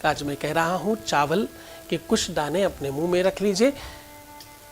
आज मैं कह रहा हूँ चावल के कुछ दाने अपने मुंह में रख लीजिए।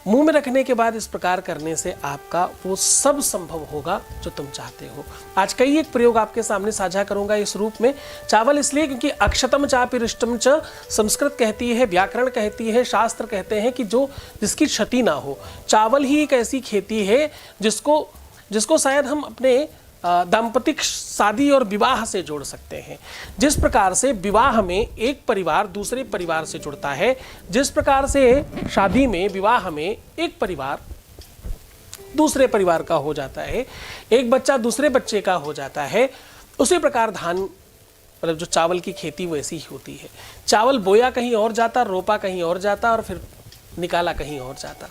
मुंह में रखने के बाद इस प्रकार करने से आपका वो सब संभव होगा जो तुम चाहते हो। आज कई एक प्रयोग आपके सामने साझा करूंगा इस रूप में। चावल इसलिए क्योंकि अक्षतम चापि रिष्टम च संस्कृत कहती है, व्याकरण कहती है, शास्त्र कहते हैं कि जो जिसकी क्षति ना हो। चावल ही एक ऐसी खेती है जिसको शायद हम अपने दाम्पतिक शादी और विवाह से जोड़ सकते हैं। जिस प्रकार से विवाह में एक परिवार दूसरे परिवार से जुड़ता है, जिस प्रकार से शादी में विवाह में एक परिवार दूसरे परिवार का हो जाता है, एक बच्चा दूसरे बच्चे का हो जाता है, उसी प्रकार धान मतलब जो चावल की खेती वो ऐसी ही होती है। चावल बोया कहीं और जाता, रोपा कहीं और जाता और फिर निकाला कहीं और जाता।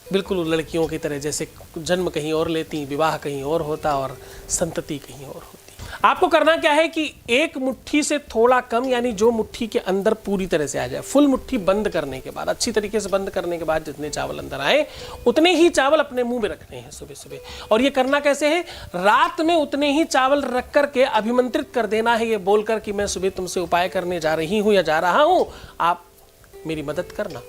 बिल्कुल लड़कियों की तरह, जैसे जन्म कहीं और लेती, विवाह कहीं और होता और संतति कहीं और होती। आपको करना क्या है कि एक मुट्ठी से थोड़ा कम, यानी जो मुट्ठी के अंदर पूरी तरह से आ जाए, फुल मुट्ठी बंद करने के बाद, अच्छी तरीके से बंद करने के बाद जितने चावल अंदर आए उतने ही चावल अपने मुंह में रखने हैं सुबह सुबह। और ये करना कैसे है, रात में उतने ही चावल रख करके अभिमंत्रित कर देना है, ये बोलकर कि मैं सुबह तुमसे उपाय करने जा रही हूं या जा रहा हूं, आप मेरी मदद करना।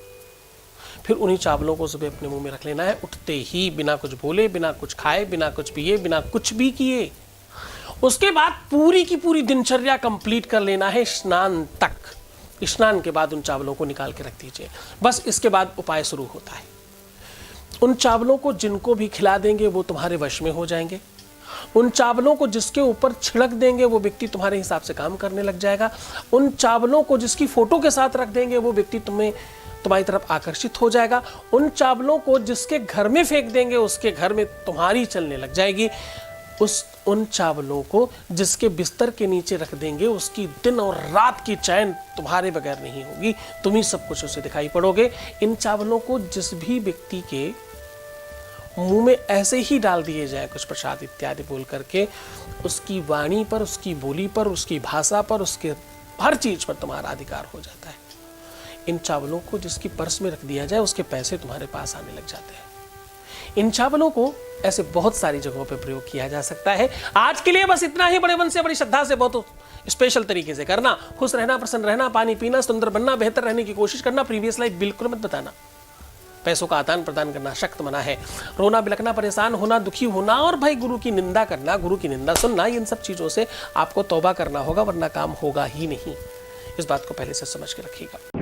फिर उन्हीं चावलों को सुबह अपने मुंह में रख लेना है, उठते ही, बिना कुछ बोले, बिना कुछ खाए, बिना कुछ पिए, बिना कुछ भी किए। उसके बाद पूरी की पूरी दिनचर्या कंप्लीट कर लेना है स्नान तक। स्नान के बाद उन चावलों को निकाल के रख दीजिए। बस इसके बाद उपाय शुरू होता है। उन चावलों को जिनको भी खिला देंगे वो तुम्हारे वश में हो जाएंगे। उन चावलों को जिसके ऊपर छिड़क देंगे वो व्यक्ति तुम्हारे हिसाब से काम करने लग जाएगा। उन चावलों को जिसकी फोटो के साथ रख देंगे वो व्यक्ति तुम्हारी तरफ आकर्षित हो जाएगा। उन चावलों को जिसके घर में फेंक देंगे उसके घर में तुम्हारी चलने लग जाएगी। उन चावलों को जिसके बिस्तर के नीचे रख देंगे उसकी दिन और रात की चैन तुम्हारे बगैर नहीं होगी, तुम ही सब कुछ उसे दिखाई पड़ोगे। इन चावलों को जिस भी व्यक्ति के मुंह में ऐसे ही डाल दिए जाए कुछ प्रसाद इत्यादि बोल करके, उसकी वाणी पर, उसकी बोली पर, उसकी भाषा पर, उसके हर चीज पर तुम्हारा अधिकार हो जाता है। इन चावलों को जिसकी पर्स में रख दिया जाए उसके पैसे तुम्हारे पास आने लग जाते हैं। इन चावलों को ऐसे बहुत सारी जगहों पर प्रयोग किया जा सकता है। आज के लिए बस इतना ही। बड़े मन से, बड़ी श्रद्धा से, बहुत स्पेशल तरीके से करना। खुश रहना, प्रसन्न रहना, पानी पीना, सुंदर बनना, बेहतर रहने की कोशिश करना, प्रीवियस लाइफ बिल्कुल मत बताना। पैसों का आदान प्रदान करना सख्त मना है। रोना, बिलखना, परेशान होना, दुखी होना और भाई गुरु की निंदा करना, गुरु की निंदा सुनना, इन सब चीजों से आपको तौबा करना होगा, वरना काम होगा ही नहीं। इस बात को पहले से समझ के रखिएगा।